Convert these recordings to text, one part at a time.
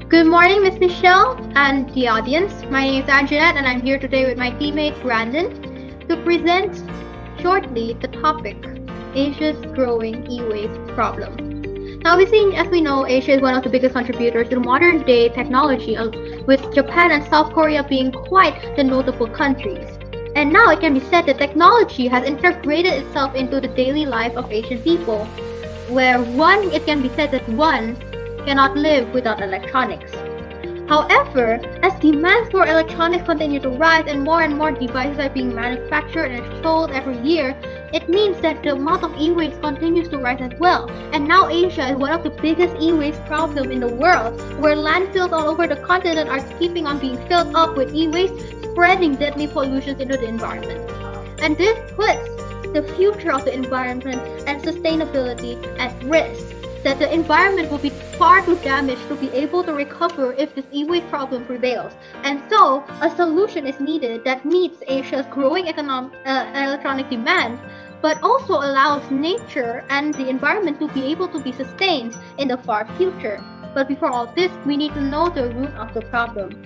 Good morning, Miss Michelle and the audience. My name is Anjeanette and I'm here today with my teammate Brandon to present shortly the topic, Asia's growing e-waste problem. Now, obviously, as we know, Asia is one of the biggest contributors to modern day technology, with Japan and South Korea being quite the notable countries. And now it can be said that technology has integrated itself into the daily life of Asian people, where it can be said that one cannot live without electronics. However, as demands for electronics continue to rise and more devices are being manufactured and sold every year, it means that the amount of e-waste continues to rise as well. And now Asia is one of the biggest e-waste problems in the world, where landfills all over the continent are keeping on being filled up with e-waste, spreading deadly pollutions into the environment. And this puts the future of the environment and sustainability at risk, that the environment will be far too damaged to be able to recover if this e-waste problem prevails. And so, a solution is needed that meets Asia's growing electronic demand, but also allows nature and the environment to be able to be sustained in the far future. But before all this, we need to know the root of the problem.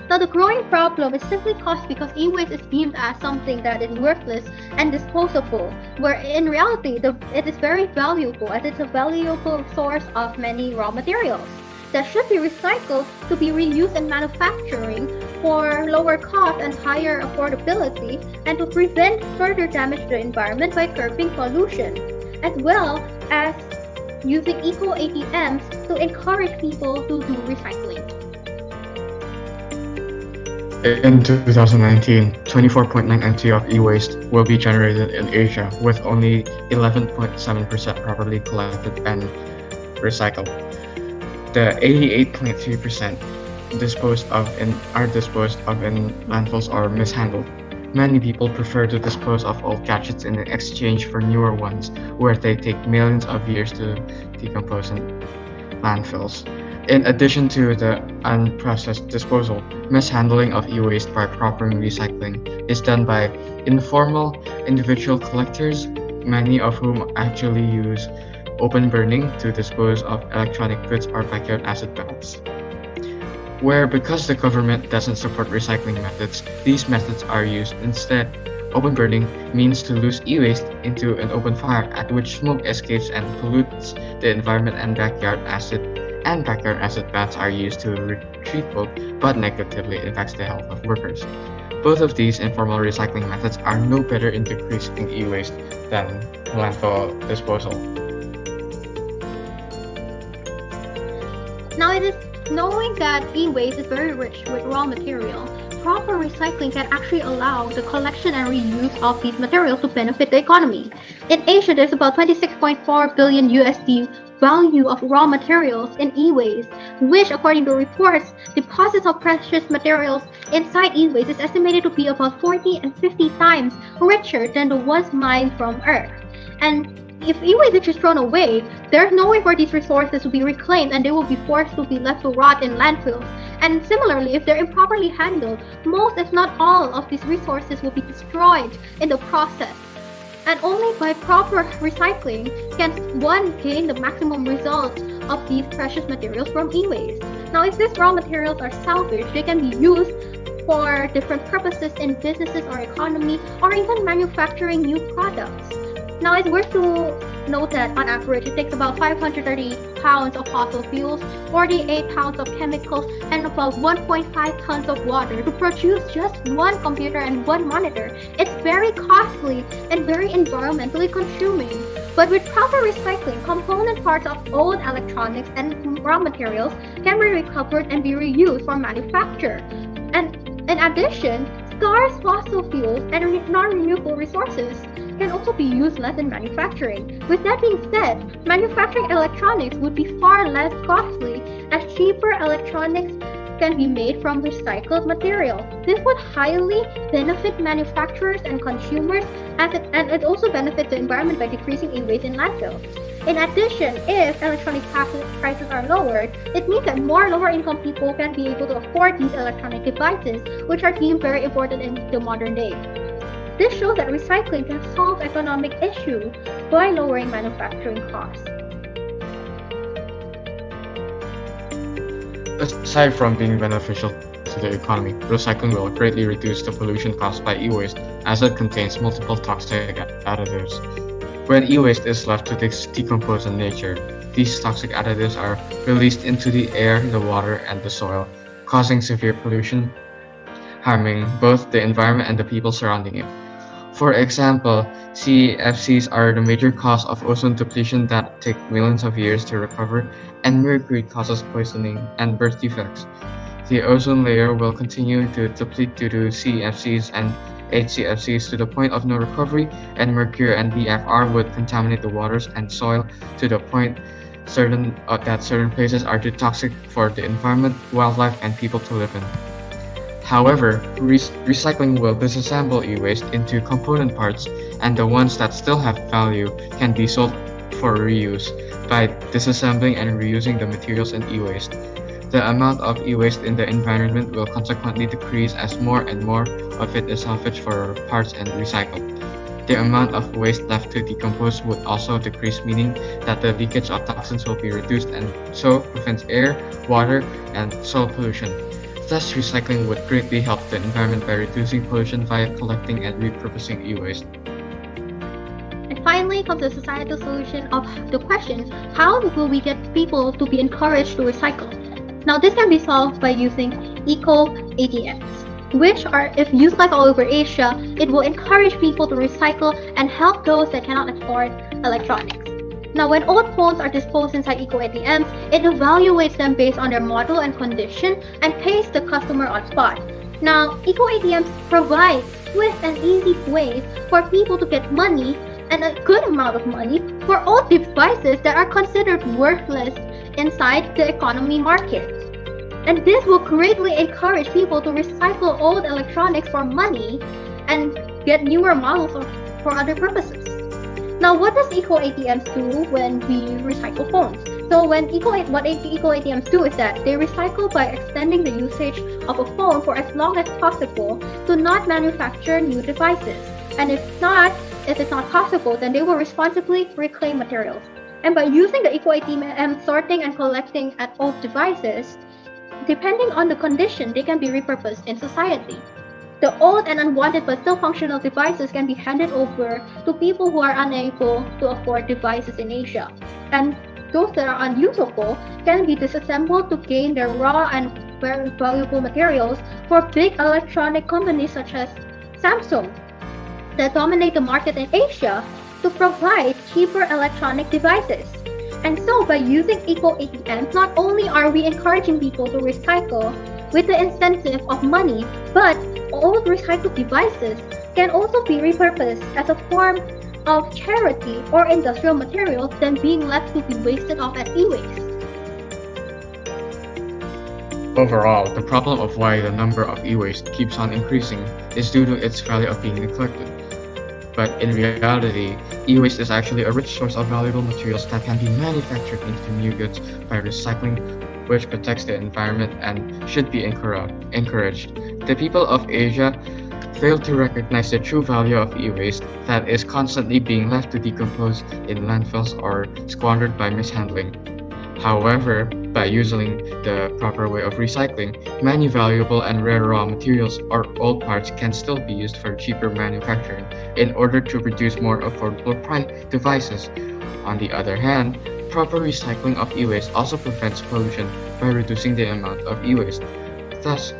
Now, the growing problem is simply caused because e-waste is deemed as something that is worthless and disposable, where in reality it is very valuable, as it's a valuable source of many raw materials that should be recycled to be reused in manufacturing for lower cost and higher affordability, and to prevent further damage to the environment by curbing pollution, as well as using eco-ATMs to encourage people to do recycling. In 2019, 24.9 MT of e-waste will be generated in Asia, with only 11.7% properly collected and recycled. The 88.3% are disposed of in landfills or mishandled. Many people prefer to dispose of old gadgets in exchange for newer ones, where they take millions of years to decompose in landfills. In addition to the unprocessed disposal, mishandling of e-waste by proper recycling is done by informal individual collectors, many of whom actually use open burning to dispose of electronic goods or backyard acid baths. Because the government doesn't support recycling methods, these methods are used instead. Open burning means to lose e-waste into an open fire at which smoke escapes and pollutes the environment, and backyard acid baths are used to retrieve both, but negatively impacts the health of workers. Both of these informal recycling methods are no better in decreasing e-waste than landfill disposal. Now, it is knowing that e-waste is very rich with raw material, proper recycling can actually allow the collection and reuse of these materials to benefit the economy. In Asia, there's about 26.4 billion USD value of raw materials in e-waste, which, according to reports, deposits of precious materials inside e-waste is estimated to be about 40 and 50 times richer than the ones mined from Earth. And if e-waste is just thrown away, there's no way for these resources to be reclaimed, and they will be forced to be left to rot in landfills. And similarly, if they're improperly handled, most if not all of these resources will be destroyed in the process. And only by proper recycling can one gain the maximum result of these precious materials from e-waste. Now, if these raw materials are salvaged, they can be used for different purposes in businesses or economy, or even manufacturing new products. Now, it's worth to note that on average, it takes about 530 pounds of fossil fuels, 48 pounds of chemicals, and about 1.5 tons of water to produce just one computer and one monitor. It's very costly and very environmentally consuming. But with proper recycling, component parts of old electronics and raw materials can be recovered and be reused for manufacture. And in addition, scarce fossil fuels and non-renewable resources can also be used less in manufacturing. With that being said, manufacturing electronics would be far less costly, as cheaper electronics can be made from recycled material. This would highly benefit manufacturers and consumers, and it also benefits the environment by decreasing e-waste in landfills. In addition, if electronic prices are lowered, it means that more lower-income people can be able to afford these electronic devices, which are deemed very important in the modern day. This shows that recycling can solve economic issues by lowering manufacturing costs. Aside from being beneficial to the economy, recycling will greatly reduce the pollution caused by e-waste as it contains multiple toxic additives. When e-waste is left to decompose in nature, these toxic additives are released into the air, the water, and the soil, causing severe pollution, harming both the environment and the people surrounding it. For example, CFCs are the major cause of ozone depletion that take millions of years to recover, and mercury causes poisoning and birth defects. The ozone layer will continue to deplete due to CFCs and HCFCs to the point of no recovery, and mercury and BFR would contaminate the waters and soil to the point that certain places are too toxic for the environment, wildlife, and people to live in. However, recycling will disassemble e-waste into component parts, and the ones that still have value can be sold for reuse by disassembling and reusing the materials in e-waste. The amount of e-waste in the environment will consequently decrease as more and more of it is salvaged for parts and recycled. The amount of waste left to decompose would also decrease, meaning that the leakage of toxins will be reduced and so prevents air, water, and soil pollution. Thus, recycling would greatly help the environment by reducing pollution via collecting and repurposing e-waste. And finally comes the societal solution of the question, how will we get people to be encouraged to recycle? Now this can be solved by using eco-ATMs, which are, if used like all over Asia, it will encourage people to recycle and help those that cannot afford electronics. Now, when old phones are disposed inside eco-ATMs, it evaluates them based on their model and condition and pays the customer on spot. Now, eco-ATMs provide swift and easy ways for people to get money and a good amount of money for old devices that are considered worthless inside the economy market. And this will greatly encourage people to recycle old electronics for money and get newer models for other purposes. Now, what does eco-ATMs do when we recycle phones? So what eco-ATMs do is that they recycle by extending the usage of a phone for as long as possible to not manufacture new devices. And if it's not possible, then they will responsibly reclaim materials. And by using the eco-ATM sorting and collecting at old devices, depending on the condition, they can be repurposed in society. The old and unwanted but still functional devices can be handed over to people who are unable to afford devices in Asia. And those that are unusable can be disassembled to gain their raw and very valuable materials for big electronic companies such as Samsung that dominate the market in Asia to provide cheaper electronic devices. And so by using eco-ATMs, not only are we encouraging people to recycle with the incentive of money, but old recycled devices can also be repurposed as a form of charity or industrial materials than being left to be wasted off as e-waste. Overall, the problem of why the number of e-waste keeps on increasing is due to its value of being neglected. But in reality, e-waste is actually a rich source of valuable materials that can be manufactured into new goods by recycling, which protects the environment and should be encouraged. The people of Asia fail to recognize the true value of e-waste that is constantly being left to decompose in landfills or squandered by mishandling. However, by using the proper way of recycling, many valuable and rare raw materials or old parts can still be used for cheaper manufacturing in order to produce more affordable devices. On the other hand, proper recycling of e-waste also prevents pollution by reducing the amount of e-waste. Thus,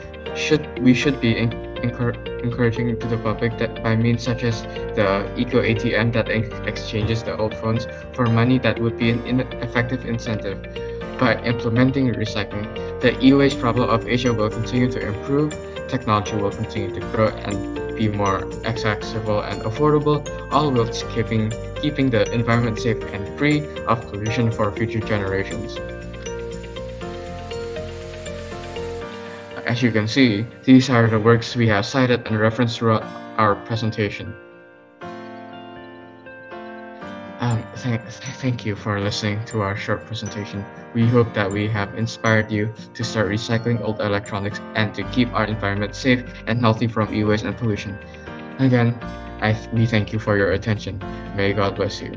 we should be encouraging to the public that by means such as the eco-ATM that exchanges the old phones for money that would be an effective incentive. By implementing recycling, the e-waste problem of Asia will continue to improve, technology will continue to grow and be more accessible and affordable, all whilst keeping the environment safe and free of pollution for future generations. As you can see, these are the works we have cited and referenced throughout our presentation. Thank you for listening to our short presentation. We hope that we have inspired you to start recycling old electronics and to keep our environment safe and healthy from e-waste and pollution. Again, we thank you for your attention. May God bless you.